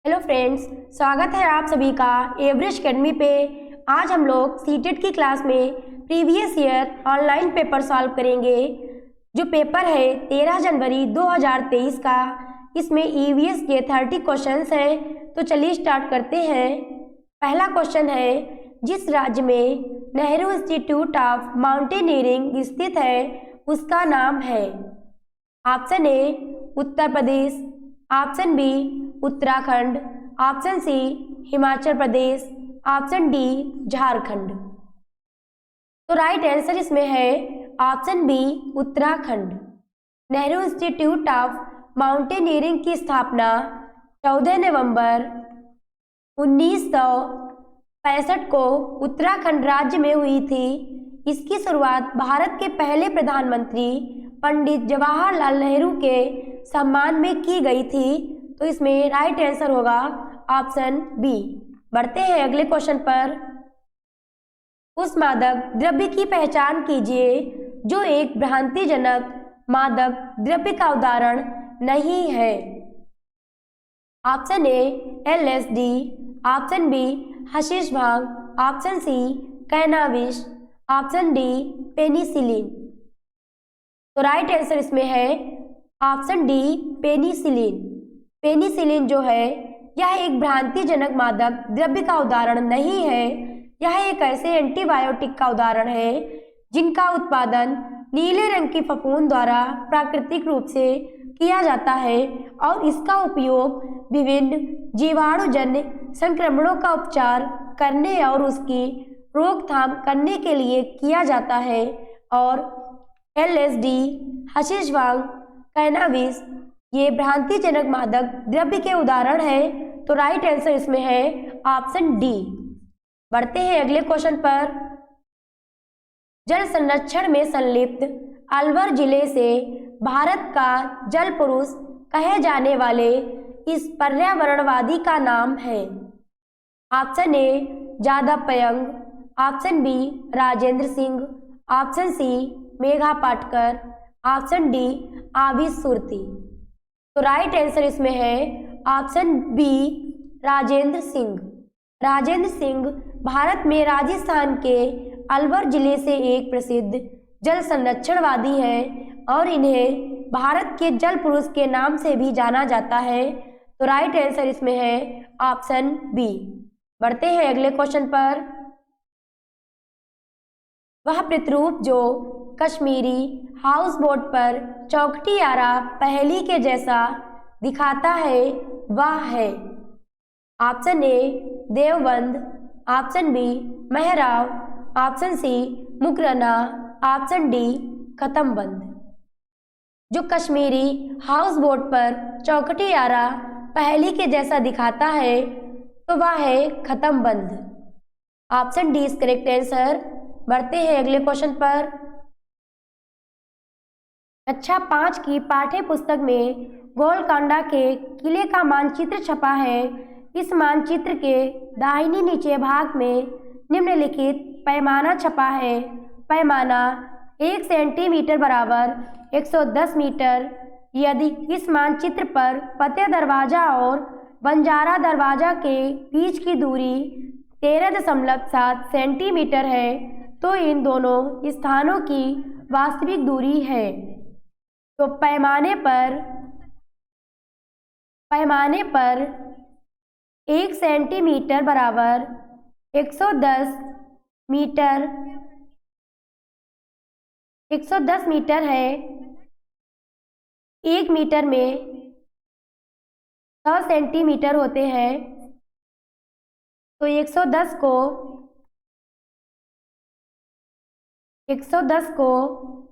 Hello friends, स्वागत है आप सभी का एवरेज अकेडमी पे। आज हम लोग सीटेट की क्लास में previous year online paper solve करेंगे। जो पेपर है 13 जनवरी 2023 का, इसमें ईवीएस के 30 क्वेश्चंस हैं। तो चलिए स्टार्ट करते हैं। पहला क्वेश्चन है, जिस राज्य में नेहरू इंस्टीट्यूट ऑफ माउंटेनियरिंग स्थित है उसका नाम है? Option A Uttar Pradesh, option B Uttarakhand, option C Himachal Pradesh, option D Jharkhand. तो राइट आंसर इसमें है option B Uttarakhand. Nehru institute of mountaineering की स्थापना 14 नवंबर 1965 को उत्तराखंड राज्य में हुई थी। इसकी शुरुआत भारत के पहले प्रधानमंत्री पंडित जवाहरलाल नेहरू के सम्मान में की गई थी। तो इसमें राइट आंसर होगा ऑप्शन बी। बढ़ते हैं अगले क्वेश्चन पर। उस मादक द्रव्य की पहचान कीजिए जो एक भ्रांतिजनक मादक द्रव्य का उदाहरण नहीं है। Option A LSD, option B हशीश भांग, option C cannabis, option D penicillin. तो राइट आंसर इसमें है ऑप्शन डी पेनिसिलिन। पेनिसिलिन जो है यह एक भ्रांतिजनक मादक द्रव्य का उदाहरण नहीं है। यह एक ऐसे एंटीबायोटिक का उदाहरण है जिनका उत्पादन नीले रंग की फफूंद द्वारा प्राकृतिक रूप से किया जाता है और इसका उपयोग विभिन्न जीवाणुजन्य संक्रमणों का उपचार करने और उसकी रोकथाम करने के लिए किया जाता है। और एलएसडी, हशीश भांग, कैनाबिस ये भ्रांतिजनक मादक द्रव्य के उदाहरण है। तो राइट आंसर इसमें है ऑप्शन डी। बढ़ते हैं अगले क्वेश्चन पर। जल संरक्षण में संलिप्त अलवर जिले से भारत का जल पुरुष कहे जाने वाले इस पर्यावरणवादी का नाम है। Option A Jadav Payeng, option B Rajendra Singh, option C Medha Patkar, option D Abid Surti. तो राइट आंसर इसमें है ऑप्शन बी राजेंद्र सिंह। राजेंद्र सिंह भारत में राजस्थान के अलवर जिले से एक प्रसिद्ध जल संरक्षणवादी हैं और इन्हें भारत के जल पुरुष के नाम से भी जाना जाता है। तो राइट आंसर इसमें है ऑप्शन बी। बढ़ते हैं अगले क्वेश्चन पर। वह प्रतिरूप जो कश्मीरी हाउस बोट पर चौखटी आरा पहेली के जैसा दिखाता है वह है। Option A Deoband, option B मेहराब, ऑप्शन सी मुकरना, ऑप्शन डी खत्मबंद। जो कश्मीरी हाउस बोट पर चौखटी आरा पहेली के जैसा दिखाता है तो वह है खत्मबंद। Option D is correct answer. बढ़ते हैं अगले क्वेश्चन पर। कक्षा 5 की पाठ्य पुस्तक में गोलकोंडा के किले का मानचित्र छपा है। इस मानचित्र के दाहिनी नीचे भाग में निम्नलिखित पैमाना छपा है। पैमाना 1 सेंटीमीटर बराबर 110 मीटर। यदि इस मानचित्र पर फतेह दरवाजा और बंजारा दरवाजा के बीच की दूरी 13.7 सेंटीमीटर है तो इन दोनों स्थानों की वास्तविक दूरी है। तो पैमाने पर 1 सेंटीमीटर बराबर 110 मीटर है। 1 मीटर में 100 सेंटीमीटर होते हैं। तो 110 को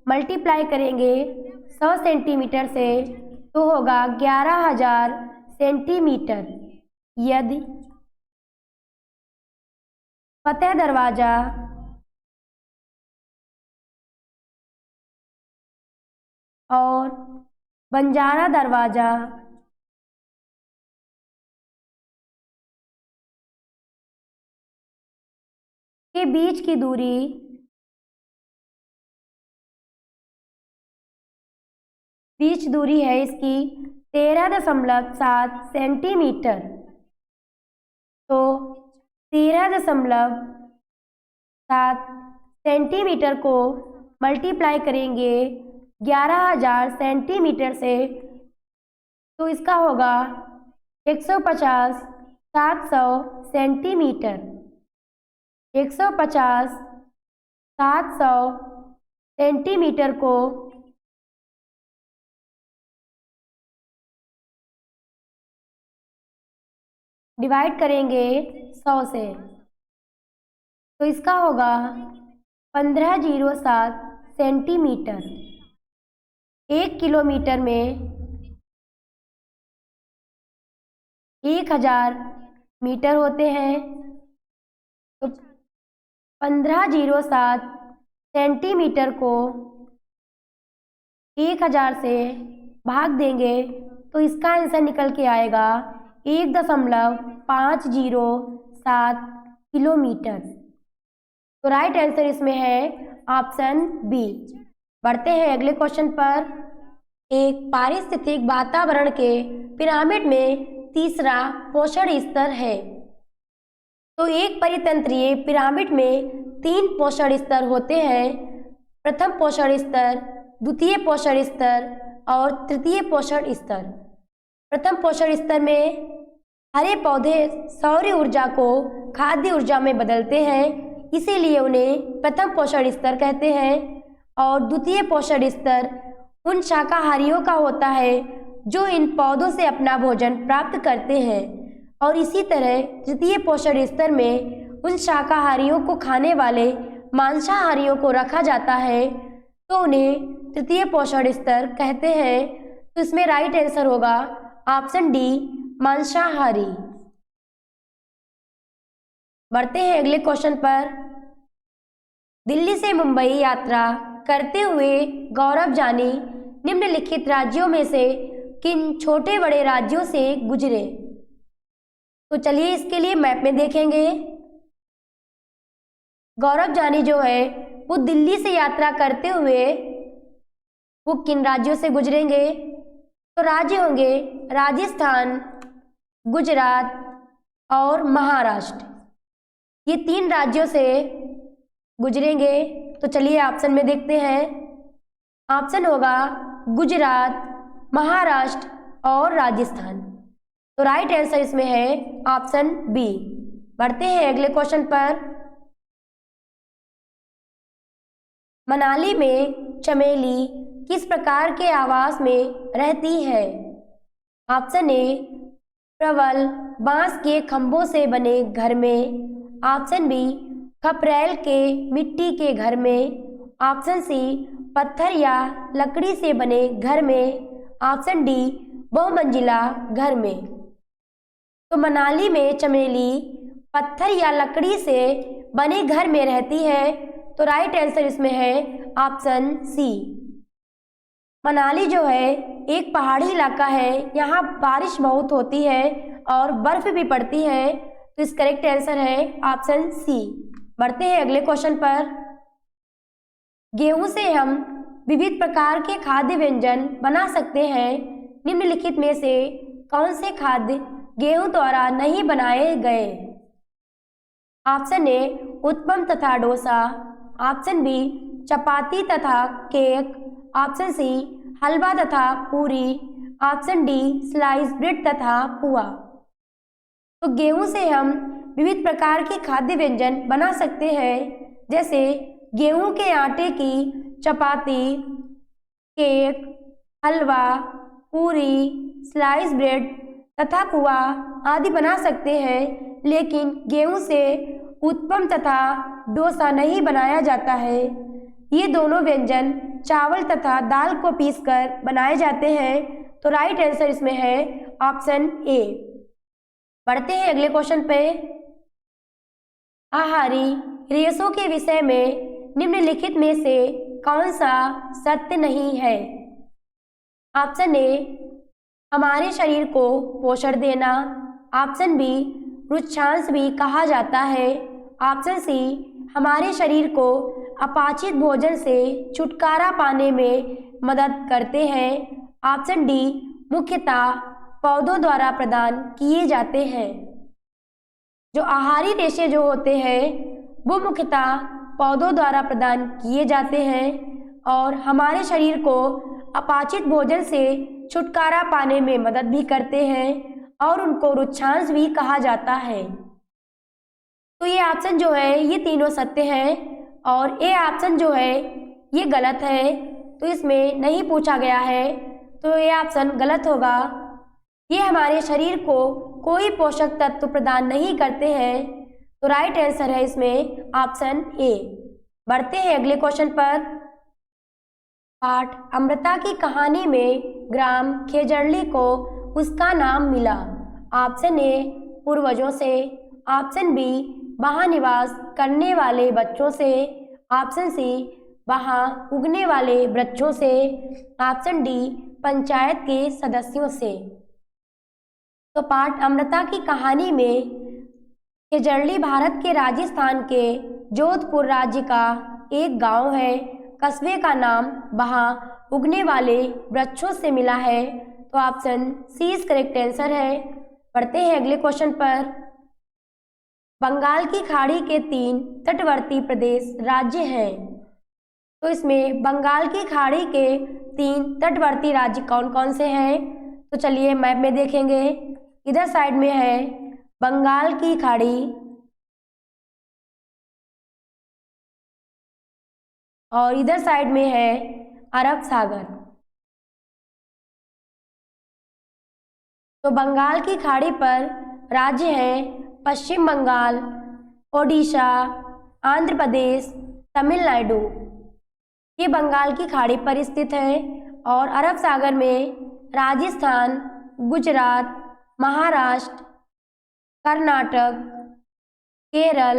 मल्टीप्लाई करेंगे 100 सेंटीमीटर से तो होगा 11,000 सेंटीमीटर। यदि फतेह दरवाजा और बंजारा दरवाजा के बीच की दूरी 20 दूरी है इसकी 13.7 सेंटीमीटर। तो 13.7 सेंटीमीटर को मल्टीप्लाई करेंगे 11,000 सेंटीमीटर से, तो इसका होगा 150 700 सेंटीमीटर। 150 700 सेंटीमीटर को डिवाइड करेंगे 100 से, तो इसका होगा 1507 सेंटीमीटर। 1 किलोमीटर में 1000 मीटर होते हैं, तो 1507 सेंटीमीटर को 1000 से भाग देंगे तो इसका आंसर निकल के आएगा 1.507 किलोमीटर। तो राइट आंसर इसमें है ऑप्शन बी। बढ़ते हैं अगले क्वेश्चन पर। एक पारिस्थितिक वातावरण के पिरामिड में तीसरा पोषण स्तर है। तो एक परितंत्रीय पिरामिड में 3 पोषण स्तर होते हैं। प्रथम पोषण स्तर, द्वितीय पोषण स्तर और तृतीय पोषण स्तर। प्रथम पोषण स्तर में हरे पौधे सौर ऊर्जा को खाद्य ऊर्जा में बदलते हैं, इसीलिए उन्हें प्रथम पोषण स्तर कहते हैं। और द्वितीय पोषण स्तर उन शाकाहारियों का होता है जो इन पौधों से अपना भोजन प्राप्त करते हैं। और इसी तरह तृतीय पोषण स्तर में उन शाकाहारियों को खाने वाले मांसाहारियों को रखा जाता है, तो उन्हें तृतीय पोषण स्तर कहते हैं। तो इसमें राइट आंसर होगा ऑप्शन डी, मांसाहारी। बढ़ते हैं अगले क्वेश्चन पर। दिल्ली से मुंबई यात्रा करते हुए गौरव जानी निम्नलिखित राज्यों में से किन छोटे बड़े राज्यों से गुजरे? तो चलिए इसके लिए मैप में देखेंगे। गौरव जानी जो है वो दिल्ली से यात्रा करते हुए वो किन राज्यों से गुजरेंगे? तो राज्य होंगे राजस्थान, गुजरात और महाराष्ट्र। ये 3 राज्यों से गुजरेंगे। तो चलिए ऑप्शन में देखते हैं। ऑप्शन होगा गुजरात, महाराष्ट्र और राजस्थान। तो राइट आंसर इसमें है ऑप्शन बी। बढ़ते हैं अगले क्वेश्चन पर। मनाली में चमेली किस प्रकार के आवास में रहती है? ऑप्शन ए, प्रबल बांस के खंभों से बने घर में। ऑप्शन बी, खपरेल के मिट्टी के घर में। ऑप्शन सी, पत्थर या लकड़ी से बने घर में। ऑप्शन डी, बहुमंजिला घर में। तो मनाली में चमेली पत्थर या लकड़ी से बने घर में रहती है। तो राइट आंसर इसमें है ऑप्शन सी। मनाली जो है एक पहाड़ी इलाका है, यहाँ बारिश बहुत होती है और बर्फ भी पड़ती है। तो इस करेक्ट आंसर है ऑप्शन सी। बढ़ते हैं अगले क्वेश्चन पर। गेहूं से हम विविध प्रकार के खाद्य व्यंजन बना सकते हैं। निम्नलिखित में से कौन से खाद्य गेहूं द्वारा नहीं बनाए गए? ऑप्शन ए, उत्पम तथा डोसा। ऑप्शन बी, चपाती तथा केक। ऑप्शन सी, हलवा तथा पूरी। ऑप्शन डी, स्लाइस ब्रेड तथा पुआ। तो गेहूं से हम विविध प्रकार के खाद्य व्यंजन बना सकते हैं, जैसे गेहूं के आटे की चपाती, केक, हलवा, पूरी, स्लाइस ब्रेड तथा पुआ आदि बना सकते हैं। लेकिन गेहूं से उत्पम तथा डोसा नहीं बनाया जाता है। ये दोनों व्यंजन चावल तथा दाल को पीसकर बनाए जाते हैं। तो राइट आंसर इसमें है ऑप्शन ए। बढ़ते हैं अगले क्वेश्चन पे। आहारी रेशों के विषय में निम्नलिखित में से कौन सा सत्य नहीं है? ऑप्शन ए, हमारे शरीर को पोषण देना। ऑप्शन बी, रुक्षांश भी कहा जाता है। ऑप्शन सी, हमारे शरीर को अपाचित भोजन से छुटकारा पाने में मदद करते हैं। ऑप्शन डी, मुख्यतः पौधों द्वारा प्रदान किए जाते हैं। जो आहारी रेशे जो होते हैं वो मुख्यतः पौधों द्वारा प्रदान किए जाते हैं और हमारे शरीर को अपाचित भोजन से छुटकारा पाने में मदद भी करते हैं और उनको रुक्षांश भी कहा जाता है। तो ये ऑप्शन जो है ये तीनों सत्य हैं और ये ऑप्शन जो है ये गलत है, तो इसमें नहीं पूछा गया है, तो ये ऑप्शन गलत होगा। ये हमारे शरीर को कोई पोषक तत्व प्रदान नहीं करते हैं, तो राइट आंसर है इसमें ऑप्शन ए। बढ़ते हैं अगले क्वेश्चन पर। पाठ अमृता की कहानी में ग्राम खेजड़ली को उसका नाम मिला। ऑप्शन ए पूर्वजों से, ऑप्शन बी वहाँ निवास करने वाले बच्चों से, ऑप्शन सी वहाँ उगने वाले वृक्षों से, ऑप्शन डी पंचायत के सदस्यों से। तो पाठ अमृता की कहानी में खेजड़ली भारत के राजस्थान के जोधपुर राज्य का एक गांव है। कस्बे का नाम वहाँ उगने वाले वृक्षों से मिला है, तो ऑप्शन सी इस करेक्ट आंसर है। पढ़ते हैं अगले क्वेश्चन पर। बंगाल की खाड़ी के 3 तटवर्ती प्रदेश राज्य हैं, तो इसमें बंगाल की खाड़ी के 3 तटवर्ती राज्य कौन कौन से हैं? तो चलिए मैप में देखेंगे। इधर साइड में है बंगाल की खाड़ी और इधर साइड में है अरब सागर। तो बंगाल की खाड़ी पर राज्य हैं पश्चिम बंगाल, ओडिशा, आंध्र प्रदेश, तमिलनाडु। ये बंगाल की खाड़ी पर स्थित है और अरब सागर में राजस्थान, गुजरात, महाराष्ट्र, कर्नाटक, केरल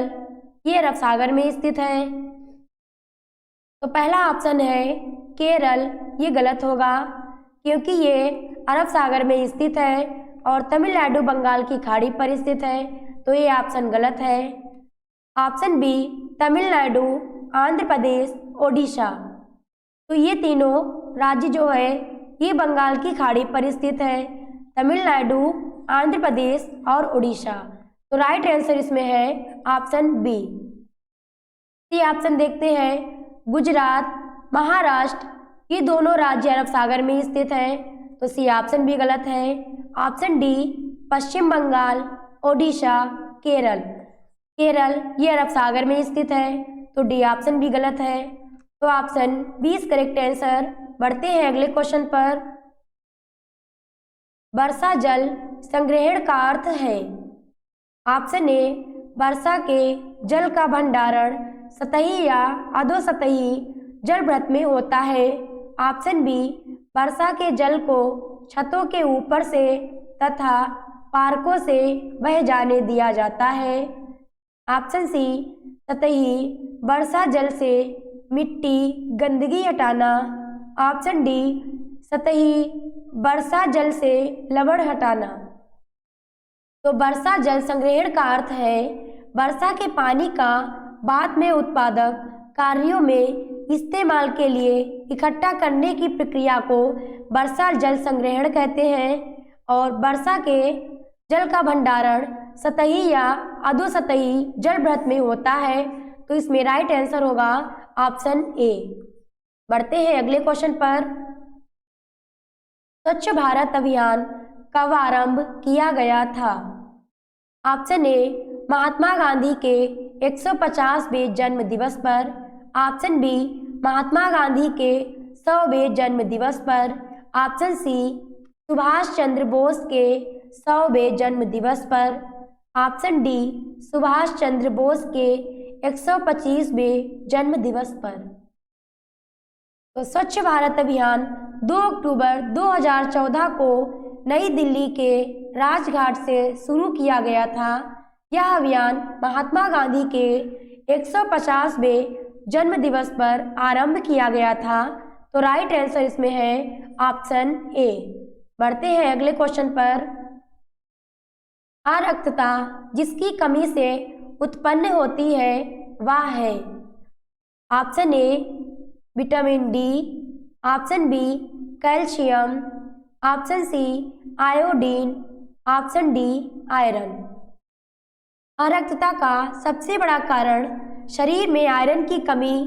ये अरब सागर में स्थित है। तो पहला ऑप्शन है केरल, ये गलत होगा क्योंकि ये अरब सागर में स्थित है और तमिलनाडु बंगाल की खाड़ी पर स्थित है, तो ये ऑप्शन गलत है। ऑप्शन बी तमिलनाडु, आंध्र प्रदेश, ओडिशा, तो ये तीनों राज्य जो है ये बंगाल की खाड़ी पर स्थित है, तमिलनाडु, आंध्र प्रदेश और उड़ीसा। तो राइट आंसर इसमें है ऑप्शन बी। सी ऑप्शन देखते हैं गुजरात, महाराष्ट्र ये दोनों राज्य अरब सागर में स्थित हैं, तो सी ऑप्शन भी गलत है। ऑप्शन डी पश्चिम बंगाल, ओडिशा, केरल, केरल ये अरब सागर में स्थित है, तो डी ऑप्शन भी गलत है। तो option B is correct answer. बढ़ते हैं अगले क्वेश्चन पर। वर्षा जल संग्रहण का अर्थ है। ऑप्शन ए वर्षा के जल का भंडारण सतही या अधोसतही जल वृत्त में होता है। ऑप्शन बी वर्षा के जल को छतों के ऊपर से तथा पार्कों से बह जाने दिया जाता है। ऑप्शन सी सतही वर्षा जल से मिट्टी गंदगी हटाना। ऑप्शन डी सतही वर्षा जल से लवण हटाना। तो वर्षा जल संग्रहण का अर्थ है वर्षा के पानी का बाद में उत्पादक कार्यों में इस्तेमाल के लिए इकट्ठा करने की प्रक्रिया को वर्षा जल संग्रहण कहते हैं और वर्षा के जल का भंडारण सतही या अधोसतही जल वृत्त में होता है, तो इसमें राइट आंसर होगा ऑप्शन ए। बढ़ते हैं अगले क्वेश्चन पर। स्वच्छ भारत अभियान कब आरंभ किया गया था? ऑप्शन ए महात्मा गांधी के 150वें जन्म दिवस पर। ऑप्शन बी महात्मा गांधी के 100वें जन्म दिवस पर। ऑप्शन सी सुभाष चंद्र बोस के 100वें जन्म दिवस पर। ऑप्शन डी सुभाष चंद्र बोस के 125वें जन्म दिवस पर। तो स्वच्छ भारत अभियान 2 अक्टूबर 2014 को नई दिल्ली के राजघाट से शुरू किया गया था। यह अभियान महात्मा गांधी के 150वें जन्म दिवस पर आरंभ किया गया था, तो राइट आंसर इसमें है ऑप्शन ए। बढ़ते हैं अगले क्वेश्चन पर। अरक्तता जिसकी कमी से उत्पन्न होती है वह है। Option A vitamin D. Option B calcium. Option C iodine. Option D iron. अरक्तता का सबसे बड़ा कारण शरीर में आयरन की कमी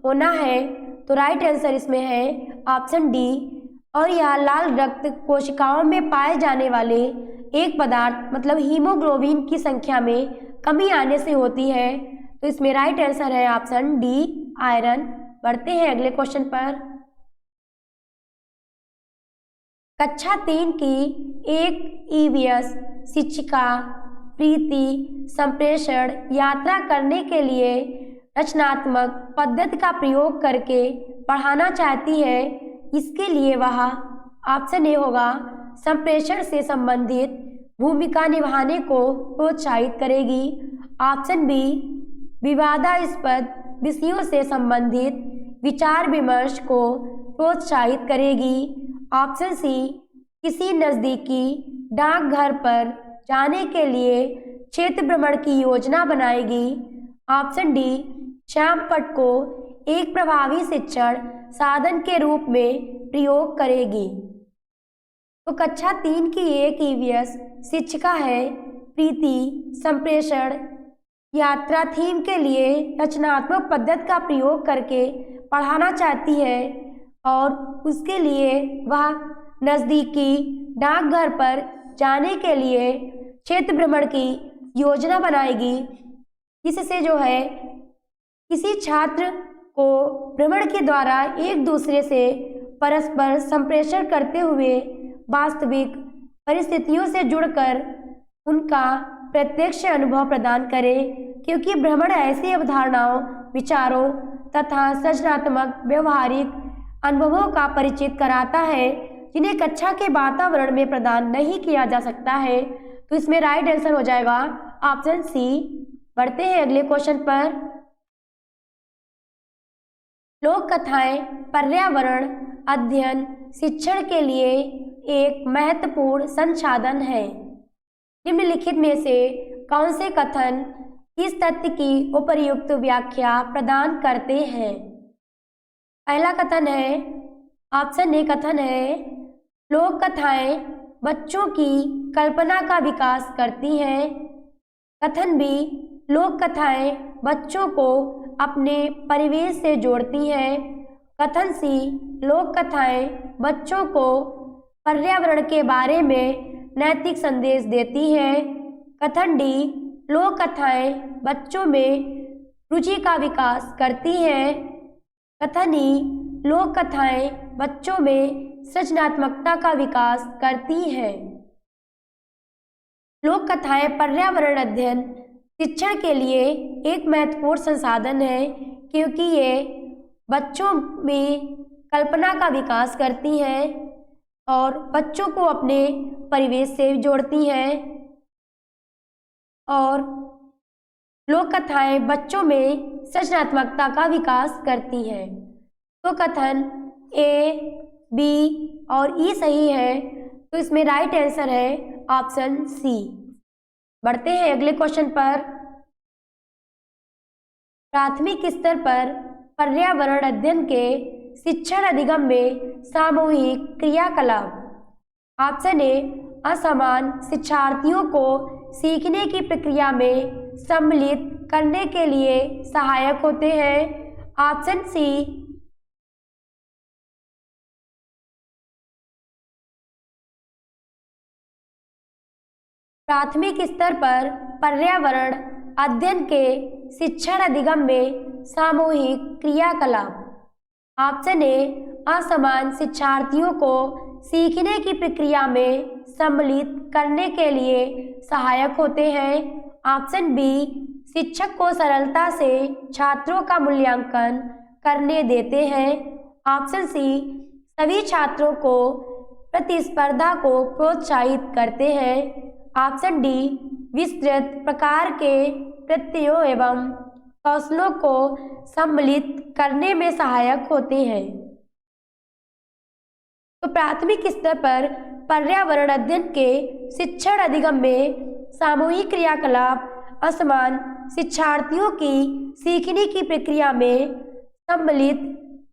होना है, तो राइट आंसर इसमें है ऑप्शन डी। और यह लाल रक्त कोशिकाओं में पाए जाने वाले एक पदार्थ मतलब हीमोग्लोबिन की संख्या में कमी आने से होती है, तो इसमें राइट आंसर है ऑप्शन डी आयरन। बढ़ते हैं अगले क्वेश्चन पर। कक्षा 3 की एक ईवीएस शिक्षिका प्रीति संप्रेषण यात्रा करने के लिए रचनात्मक पद्धति का प्रयोग करके पढ़ाना चाहती है। इसके लिए वह ऑप्शन ए होगा संप्रेषण से संबंधित भूमिका निभाने को प्रोत्साहित करेगी, ऑप्शन बी विवादास्पद विषयों से संबंधित विचार विमर्श को प्रोत्साहित करेगी, ऑप्शन सी किसी नज़दीकी डाकघर पर जाने के लिए क्षेत्र भ्रमण की योजना बनाएगी, ऑप्शन डी श्यामपट्ट को एक प्रभावी शिक्षण साधन के रूप में प्रयोग करेगी। तो कक्षा 3 की एक ईवीएस शिक्षिका है प्रीति संप्रेषण यात्रा थीम के लिए रचनात्मक पद्धति का प्रयोग करके पढ़ाना चाहती है और उसके लिए वह नज़दीकी डाकघर पर जाने के लिए क्षेत्र भ्रमण की योजना बनाएगी। इससे जो है किसी छात्र को भ्रमण के द्वारा एक दूसरे से परस्पर संप्रेषण करते हुए वास्तविक परिस्थितियों से जुड़कर उनका प्रत्यक्ष अनुभव प्रदान करें, क्योंकि भ्रमण ऐसी अवधारणाओं विचारों तथा सृजनात्मक व्यवहारिक अनुभवों का परिचित कराता है जिन्हें कक्षा के वातावरण में प्रदान नहीं किया जा सकता है। तो इसमें राइट आंसर हो जाएगा ऑप्शन सी। बढ़ते हैं अगले क्वेश्चन पर। लोक कथाएं पर्यावरण अध्ययन शिक्षण के लिए एक महत्वपूर्ण संसाधन है। निम्नलिखित में से कौन से कथन इस तथ्य की उपर्युक्त व्याख्या प्रदान करते हैं? पहला कथन है, ऑप्शन ए कथन है लोक कथाएं बच्चों की कल्पना का विकास करती हैं। कथन बी लोक कथाएं बच्चों को अपने परिवेश से जोड़ती हैं। कथन सी लोक कथाएं बच्चों को पर्यावरण के बारे में नैतिक संदेश देती हैं। कथन डी लोक कथाएं बच्चों में रुचि का विकास करती हैं। कथन ई लोक कथाएं बच्चों में सृजनात्मकता का विकास करती हैं। लोक कथाएं पर्यावरण अध्ययन शिक्षण के लिए एक महत्वपूर्ण संसाधन है, क्योंकि ये बच्चों में कल्पना का विकास करती हैं और बच्चों को अपने परिवेश से जोड़ती हैं। और लोक कथाएं बच्चों में सृजनात्मकता का विकास करती हैं। तो कथन ए बी और ई सही है, तो इसमें राइट आंसर है ऑप्शन सी। बढ़ते हैं अगले क्वेश्चन पर। प्राथमिक स्तर पर पर्यावरण अध्ययन के शिक्षण अधिगम में सामूहिक क्रियाकलाप। ऑप्शन ए असमान शिक्षार्थियों को सीखने की प्रक्रिया में सम्मिलित करने के लिए सहायक होते हैं। ऑप्शन सी प्राथमिक स्तर पर पर्यावरण अध्ययन के शिक्षण अधिगम में सामूहिक क्रियाकलाप। ऑप्शन ए असमान शिक्षार्थियों को सीखने की प्रक्रिया में सम्मिलित करने के लिए सहायक होते हैं। ऑप्शन बी शिक्षक को सरलता से छात्रों का मूल्यांकन करने देते हैं। ऑप्शन सी सभी छात्रों को प्रतिस्पर्धा को प्रोत्साहित करते हैं। ऑप्शन डी विस्तृत प्रकार के कृत्यों एवं कौशलों को सम्मिलित करने में सहायक होते हैं। तो प्राथमिक स्तर पर पर्यावरण अध्ययन के शिक्षण अधिगम में सामूहिक क्रियाकलाप असमान शिक्षार्थियों की सीखने की प्रक्रिया में सम्मिलित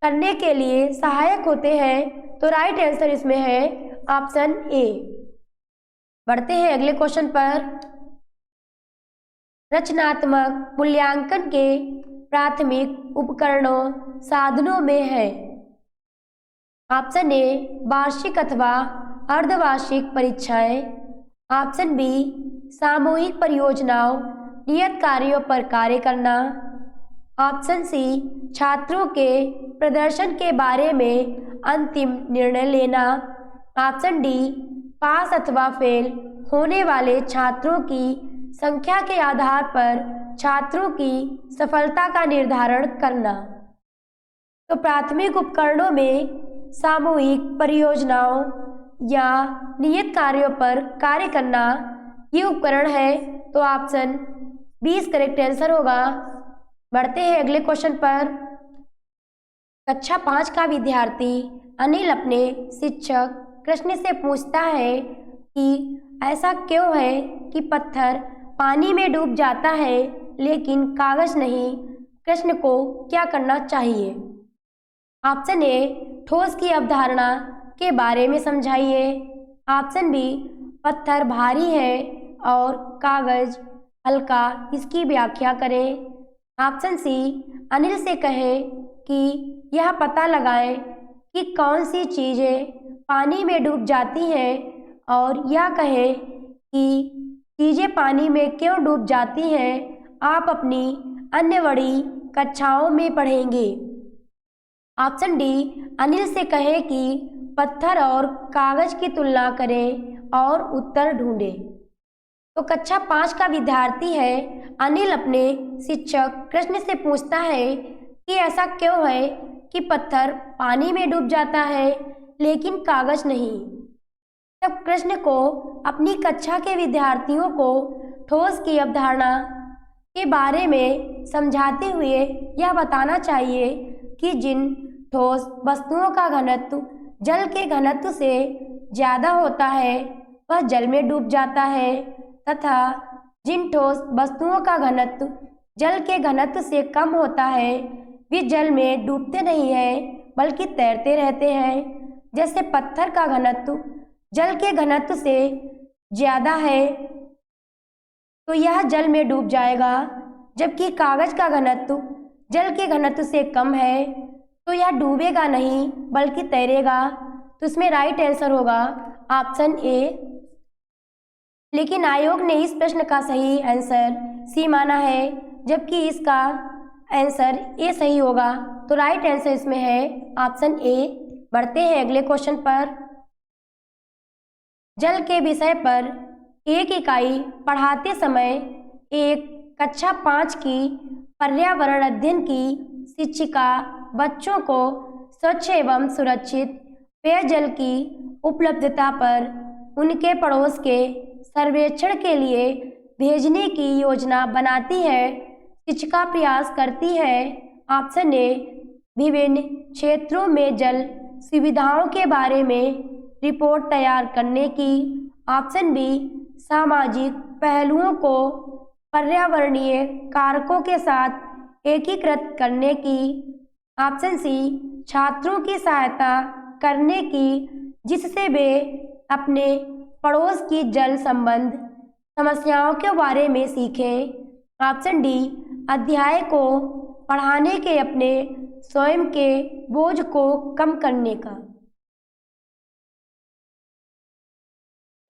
करने के लिए सहायक होते हैं। तो राइट आंसर इसमें है ऑप्शन ए। बढ़ते हैं अगले क्वेश्चन पर। रचनात्मक मूल्यांकन के प्राथमिक उपकरणों साधनों में है। ऑप्शन ए वार्षिक अथवा अर्धवार्षिक परीक्षाएं। ऑप्शन बी सामूहिक परियोजनाओं नियत कार्यों पर कार्य करना। ऑप्शन सी छात्रों के प्रदर्शन के बारे में अंतिम निर्णय लेना। ऑप्शन डी पास अथवा फेल होने वाले छात्रों की संख्या के आधार पर छात्रों की सफलता का निर्धारण करना। तो प्राथमिक उपकरणों में सामूहिक परियोजनाओं या नियत कार्यों पर कार्य करना ये उपकरण है। तो ऑप्शन 20 करेक्ट आंसर होगा। बढ़ते हैं अगले क्वेश्चन पर। कक्षा 5 का विद्यार्थी अनिल अपने शिक्षक कृष्ण से पूछता है कि ऐसा क्यों है कि पत्थर पानी में डूब जाता है लेकिन कागज नहीं। कृष्ण को क्या करना चाहिए? ऑप्शन ए ठोस की अवधारणा के बारे में समझाइए। ऑप्शन बी पत्थर भारी है और कागज हल्का, इसकी व्याख्या करें। ऑप्शन सी अनिल से कहें कि यह पता लगाएं कि कौन सी चीज़ें पानी में डूब जाती हैं और यह कहें कि चीज़ें पानी में क्यों डूब जाती हैं आप अपनी अन्य बड़ी कक्षाओं में पढ़ेंगे। ऑप्शन डी अनिल से कहें कि पत्थर और कागज की तुलना करें और उत्तर ढूंढें। तो कक्षा 5 का विद्यार्थी है अनिल अपने शिक्षक कृष्ण से पूछता है कि ऐसा क्यों है कि पत्थर पानी में डूब जाता है लेकिन कागज नहीं। तब कृष्ण को अपनी कक्षा के विद्यार्थियों को ठोस की अवधारणा के बारे में समझाते हुए यह बताना चाहिए कि जिन ठोस वस्तुओं का घनत्व जल के घनत्व से ज़्यादा होता है वह जल में डूब जाता है तथा जिन ठोस वस्तुओं का घनत्व जल के घनत्व से कम होता है वे जल में डूबते नहीं हैं बल्कि तैरते रहते हैं। जैसे पत्थर का घनत्व जल के घनत्व से ज़्यादा है तो यह जल में डूब जाएगा, जबकि कागज का घनत्व जल के घनत्व से कम है तो यह डूबेगा नहीं बल्कि तैरेगा। तो इसमें राइट आंसर होगा ऑप्शन ए। लेकिन आयोग ने इस प्रश्न का सही आंसर सी माना है, जबकि इसका आंसर ए सही होगा। तो राइट आंसर इसमें है ऑप्शन ए। बढ़ते हैं अगले क्वेश्चन पर। जल के विषय पर एक इकाई पढ़ाते समय एक कक्षा 5 की पर्यावरण अध्ययन की शिक्षिका बच्चों को स्वच्छ एवं सुरक्षित पेयजल की उपलब्धता पर उनके पड़ोस के सर्वेक्षण के लिए भेजने की योजना बनाती है। शिक्षिका प्रयास करती है ऑप्शन ए विभिन्न क्षेत्रों में जल सुविधाओं के बारे में रिपोर्ट तैयार करने की। ऑप्शन बी सामाजिक पहलुओं को पर्यावरणीय कारकों के साथ एकीकृत करने की। ऑप्शन सी छात्रों की सहायता करने की जिससे वे अपने पड़ोस की जल संबंध समस्याओं के बारे में सीखें। ऑप्शन डी अध्याय को पढ़ाने के अपने स्वयं के बोझ को कम करने का।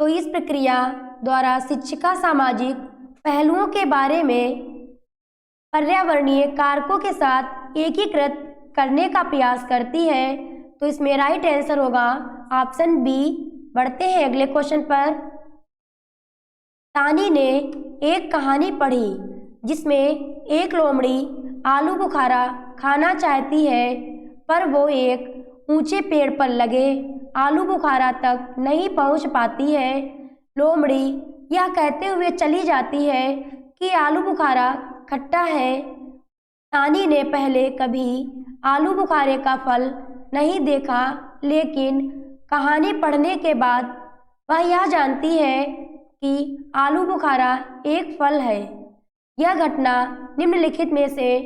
तो इस प्रक्रिया द्वारा शिक्षिका सामाजिक पहलुओं के बारे में पर्यावरणीय कारकों के साथ एकीकृत करने का प्रयास करती है। तो इसमें राइट आंसर होगा ऑप्शन बी। बढ़ते हैं अगले क्वेश्चन पर। तानी ने एक कहानी पढ़ी जिसमें एक लोमड़ी आलू बुखारा खाना चाहती है पर वो एक ऊंचे पेड़ पर लगे आलू बुखारा तक नहीं पहुंच पाती है। लोमड़ी यह कहते हुए चली जाती है कि आलू बुखारा खट्टा है। तानी ने पहले कभी आलू बुखारे का फल नहीं देखा, लेकिन कहानी पढ़ने के बाद वह यह जानती है कि आलू बुखारा एक फल है। यह घटना निम्नलिखित में से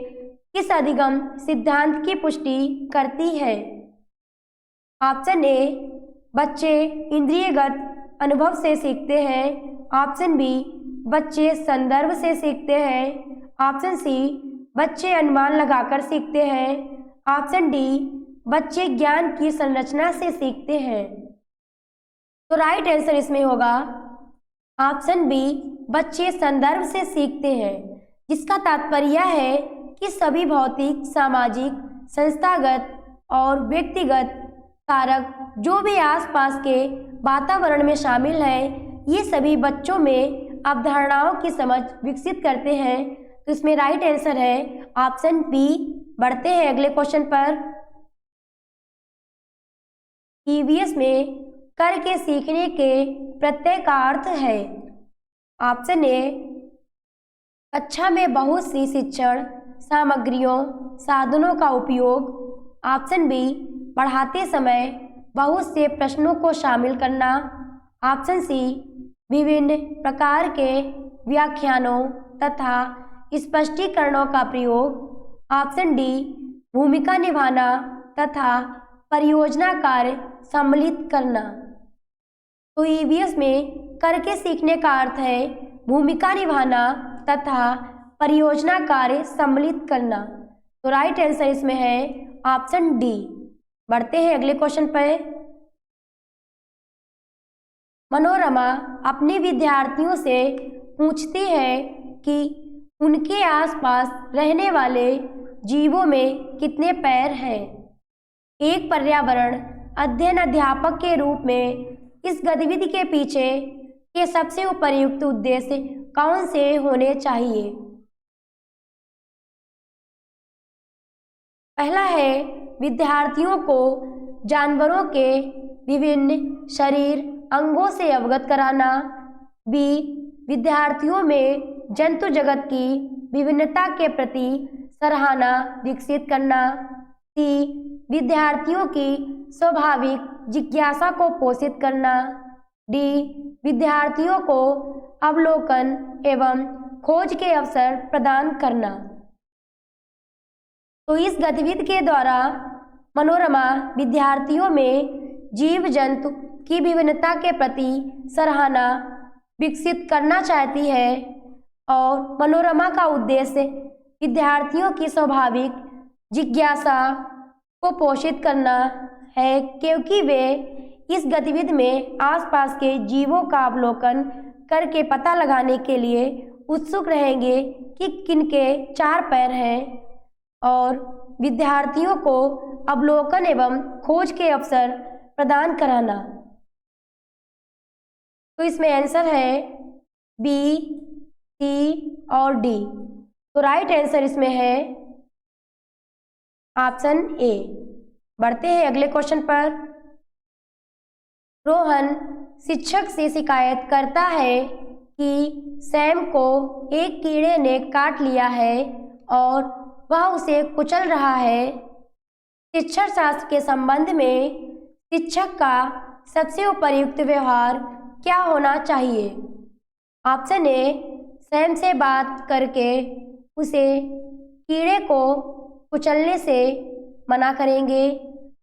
किस अधिगम सिद्धांत की पुष्टि करती है? ऑप्शन ए बच्चे इंद्रियगत अनुभव से सीखते हैं। ऑप्शन बी बच्चे संदर्भ से सीखते हैं। ऑप्शन सी, बच्चे अनुमान लगाकर सीखते हैं। ऑप्शन डी, बच्चे ज्ञान की संरचना से सीखते हैं। तो राइट आंसर इसमें होगा ऑप्शन बी, बच्चे संदर्भ से सीखते हैं, जिसका तात्पर्य है कि सभी भौतिक, सामाजिक, संस्थागत और व्यक्तिगत कारक जो भी आसपास के वातावरण में शामिल हैं, ये सभी बच्चों में अवधारणाओं की समझ विकसित करते हैं। तो इसमें राइट आंसर है ऑप्शन बी। बढ़ते हैं अगले क्वेश्चन पर। ईवीएस में करके सीखने के प्रत्यय का अर्थ है। ऑप्शन ए, कक्षा में बहुत सी शिक्षण सामग्रियों, साधनों का उपयोग। ऑप्शन बी, पढ़ाते समय बहुत से प्रश्नों को शामिल करना। ऑप्शन सी, विभिन्न प्रकार के व्याख्यानों तथा स्पष्टीकरणों का प्रयोग। ऑप्शन डी, भूमिका निभाना तथा परियोजना कार्य सम्मिलित करना। तो ईवीएस में करके सीखने का अर्थ है भूमिका निभाना तथा परियोजना कार्य सम्मिलित करना। तो राइट आंसर इसमें है ऑप्शन डी। बढ़ते हैं अगले क्वेश्चन पर। मनोरमा अपने विद्यार्थियों से पूछती है कि उनके आसपास रहने वाले जीवों में कितने पैर हैं। एक पर्यावरण अध्ययन अध्यापक के रूप में इस गतिविधि के पीछे के सबसे उपयुक्त उद्देश्य कौन से होने चाहिए। पहला है विद्यार्थियों को जानवरों के विभिन्न शरीर अंगों से अवगत कराना। बी, विद्यार्थियों में जंतु जगत की विभिन्नता के प्रति सराहना विकसित करना। सी, विद्यार्थियों की स्वाभाविक जिज्ञासा को पोषित करना। डी, विद्यार्थियों को अवलोकन एवं खोज के अवसर प्रदान करना। तो इस गतिविधि के द्वारा मनोरमा विद्यार्थियों में जीव जंतु की विभिन्नता के प्रति सराहना विकसित करना चाहती है और मनोरमा का उद्देश्य विद्यार्थियों की स्वाभाविक जिज्ञासा को पोषित करना है, क्योंकि वे इस गतिविधि में आसपास के जीवों का अवलोकन करके पता लगाने के लिए उत्सुक रहेंगे कि किनके 4 पैर हैं और विद्यार्थियों को अवलोकन एवं खोज के अवसर प्रदान कराना। तो इसमें आंसर है बी, सी और डी। तो राइट आंसर इसमें है ऑप्शन ए। बढ़ते हैं अगले क्वेश्चन पर। रोहन शिक्षक से शिकायत करता है कि सैम को एक कीड़े ने काट लिया है और वह उसे कुचल रहा है। शिक्षण शास्त्र के संबंध में शिक्षक का सबसे उपयुक्त व्यवहार क्या होना चाहिए। ऑप्शन ए, सैम से बात करके उसे कीड़े को कुचलने से मना करेंगे।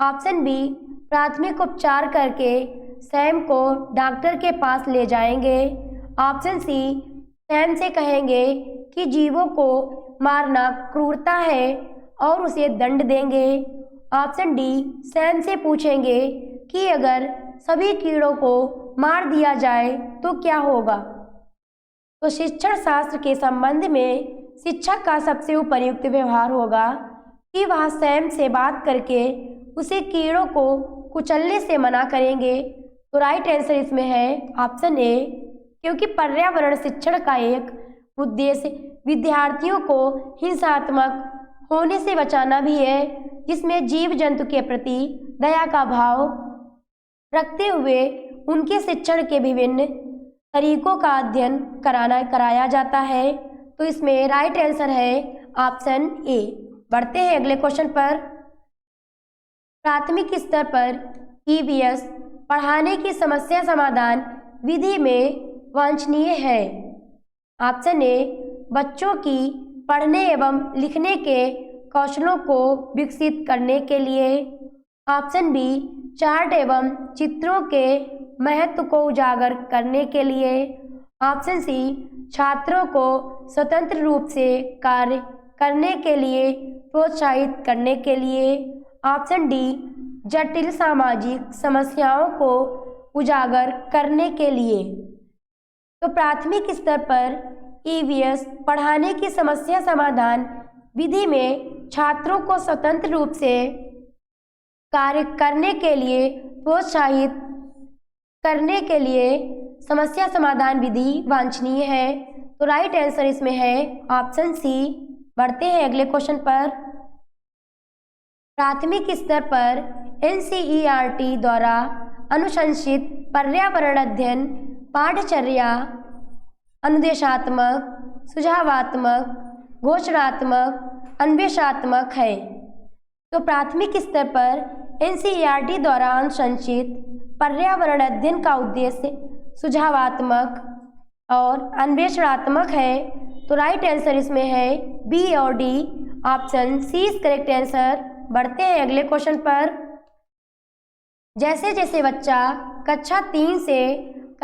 ऑप्शन बी, प्राथमिक उपचार करके सैम को डॉक्टर के पास ले जाएंगे। ऑप्शन सी, सैम से कहेंगे कि जीवों को मारना क्रूरता है और उसे दंड देंगे। ऑप्शन डी, सैम से पूछेंगे कि अगर सभी कीड़ों को मार दिया जाए तो क्या होगा। तो शिक्षण शास्त्र के संबंध में शिक्षक का सबसे उपयुक्त व्यवहार होगा कि वह सैम से बात करके उसे कीड़ों को कुचलने से मना करेंगे। तो राइट आंसर इसमें है ऑप्शन ए, क्योंकि पर्यावरण शिक्षण का एक उद्देश्य विद्यार्थियों को हिंसात्मक होने से बचाना भी है, जिसमें जीव जंतु के प्रति दया का भाव रखते हुए उनके शिक्षण के विभिन्न तरीकों का अध्ययन कराया जाता है। तो इसमें राइट आंसर है ऑप्शन ए। बढ़ते हैं अगले क्वेश्चन पर। प्राथमिक स्तर पर ईवीएस पढ़ाने की समस्या समाधान विधि में वांछनीय है। ऑप्शन ए, बच्चों की पढ़ने एवं लिखने के कौशलों को विकसित करने के लिए। ऑप्शन बी, चार्ट एवं चित्रों के महत्व को उजागर करने के लिए। ऑप्शन सी छात्रों को स्वतंत्र रूप से कार्य करने के लिए प्रोत्साहित करने के लिए। ऑप्शन डी जटिल सामाजिक समस्याओं को उजागर करने के लिए। तो प्राथमिक स्तर पर ईवीएस पढ़ाने की समस्या समाधान विधि में छात्रों को स्वतंत्र रूप से कार्य करने के लिए प्रोत्साहित करने के लिए समस्या समाधान विधि वांछनीय है। तो राइट आंसर इसमें है ऑप्शन सी। बढ़ते हैं अगले क्वेश्चन पर। प्राथमिक स्तर पर एनसीईआरटी द्वारा अनुशंसित पर्यावरण अध्ययन पाठ्यचर्या अनुदेशात्मक, सुझावात्मक, घोषणात्मक, अन्वेषात्मक है। तो प्राथमिक स्तर पर एनसीईआरटी द्वारा अनुशंसित पर्यावरण अध्ययन का उद्देश्य सुझावात्मक और अन्वेषणात्मक है। तो राइट आंसर इसमें है बी और D, option C is correct answer. बढ़ते हैं अगले क्वेश्चन पर। जैसे जैसे बच्चा कक्षा 3 से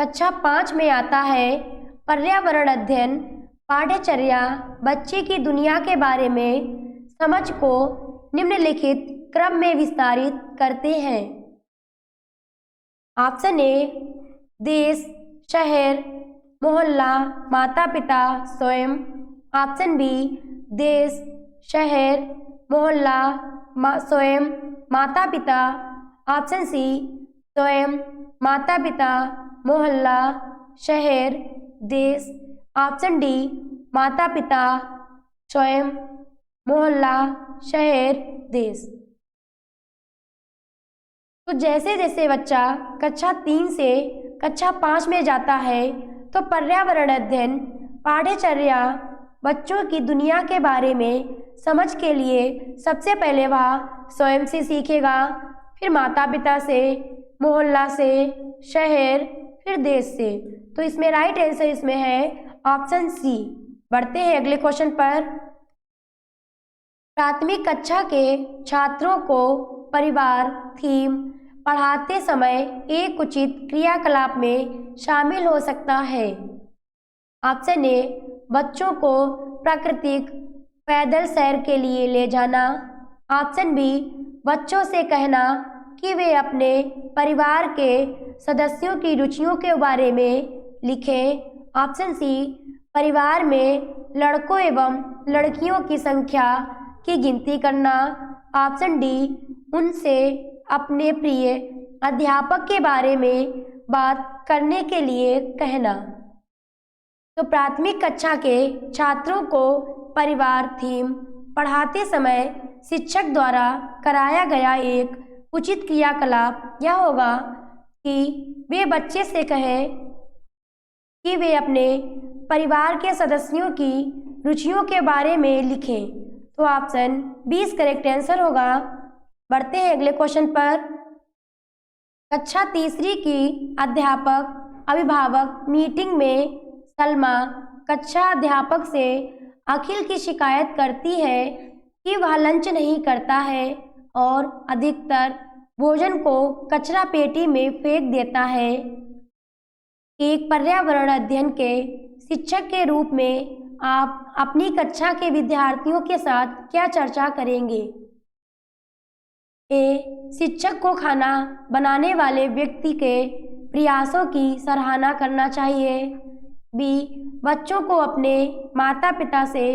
कक्षा 5 में आता है, पर्यावरण अध्ययन पाठ्यचर्या बच्चे की दुनिया के बारे में समझ को निम्नलिखित क्रम में विस्तारित करते हैं। ऑप्शन ए देश, शहर, मोहल्ला, माता पिता, स्वयं। ऑप्शन बी देश, शहर, मोहल्ला, स्वयं, माता पिता। ऑप्शन सी स्वयं, माता पिता, मोहल्ला, शहर, देश। ऑप्शन डी माता पिता, स्वयं, मोहल्ला, शहर, देश। तो जैसे जैसे बच्चा कक्षा 3 से कक्षा 5 में जाता है तो पर्यावरण अध्ययन पाठ्यचर्या बच्चों की दुनिया के बारे में समझ के लिए सबसे पहले वह स्वयं से सीखेगा, फिर माता पिता से, मोहल्ला से, शहर, फिर देश से। तो इसमें राइट आंसर इसमें है ऑप्शन सी। बढ़ते हैं अगले क्वेश्चन पर। प्राथमिक कक्षा के छात्रों को परिवार थीम पढ़ाते समय एक उचित क्रियाकलाप में शामिल हो सकता है। ऑप्शन ए बच्चों को प्राकृतिक पैदल सैर के लिए ले जाना। ऑप्शन बी बच्चों से कहना कि वे अपने परिवार के सदस्यों की रुचियों के बारे में लिखें। ऑप्शन सी परिवार में लड़कों एवं लड़कियों की संख्या की गिनती करना। ऑप्शन डी उनसे अपने प्रिय अध्यापक के बारे में बात करने के लिए कहना। तो प्राथमिक कक्षा के छात्रों को परिवार थीम पढ़ाते समय शिक्षक द्वारा कराया गया एक उचित क्रियाकलाप यह होगा कि वे बच्चे से कहें कि वे अपने परिवार के सदस्यों की रुचियों के बारे में लिखें। तो ऑप्शन 20 करेक्ट आंसर होगा। बढ़ते हैं अगले क्वेश्चन पर। कक्षा 3 की अध्यापक अभिभावक मीटिंग में सलमा कक्षा अध्यापक से अखिल की शिकायत करती है कि वह लंच नहीं करता है और अधिकतर भोजन को कचरा पेटी में फेंक देता है। एक पर्यावरण अध्ययन के शिक्षक के रूप में आप अपनी कक्षा के विद्यार्थियों के साथ क्या चर्चा करेंगे? ए शिक्षक को खाना बनाने वाले व्यक्ति के प्रयासों की सराहना करना चाहिए। बी बच्चों को अपने माता पिता से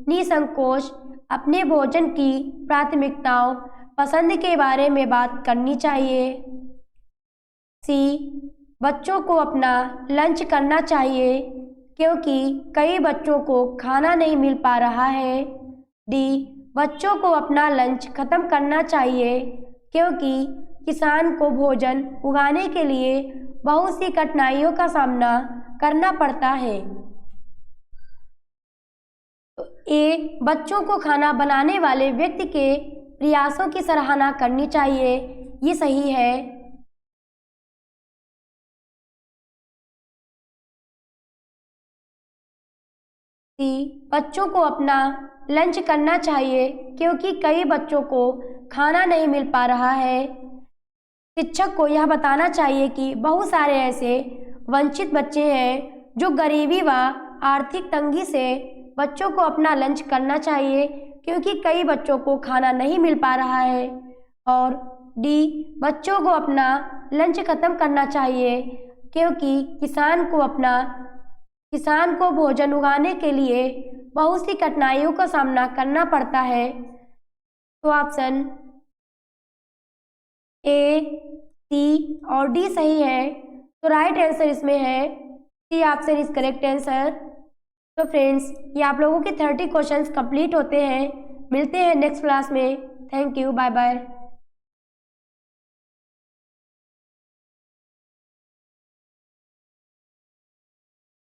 निसंकोच अपने भोजन की प्राथमिकताओं पसंद के बारे में बात करनी चाहिए। सी बच्चों को अपना लंच करना चाहिए क्योंकि कई बच्चों को खाना नहीं मिल पा रहा है। डी बच्चों को अपना लंच खत्म करना चाहिए क्योंकि किसान को भोजन उगाने के लिए बहुत सी कठिनाइयों का सामना करना पड़ता है। तो ए बच्चों को खाना बनाने वाले व्यक्ति के प्रयासों की सराहना करनी चाहिए, ये सही है। सी बच्चों को अपना लंच करना चाहिए क्योंकि कई बच्चों को खाना नहीं मिल पा रहा है। शिक्षक को यह बताना चाहिए कि बहुत सारे ऐसे वंचित बच्चे हैं जो गरीबी व आर्थिक तंगी से बच्चों को अपना लंच करना चाहिए, क्योंकि कई बच्चों को खाना नहीं मिल पा रहा है। और डी, बच्चों को अपना लंच खत्म करना चाहिए, क्योंकि किसान को भोजन उगाने के लिए बहुत सी कठिनाइयों का सामना करना पड़ता है। तो ऑप्शन ए, सी और डी सही है। तो राइट आंसर इसमें है C option is correct answer. तो फ्रेंड्स, ये आप लोगों के 30 क्वेश्चंस कंप्लीट होते हैं। मिलते हैं नेक्स्ट क्लास में। Thank you, bye bye.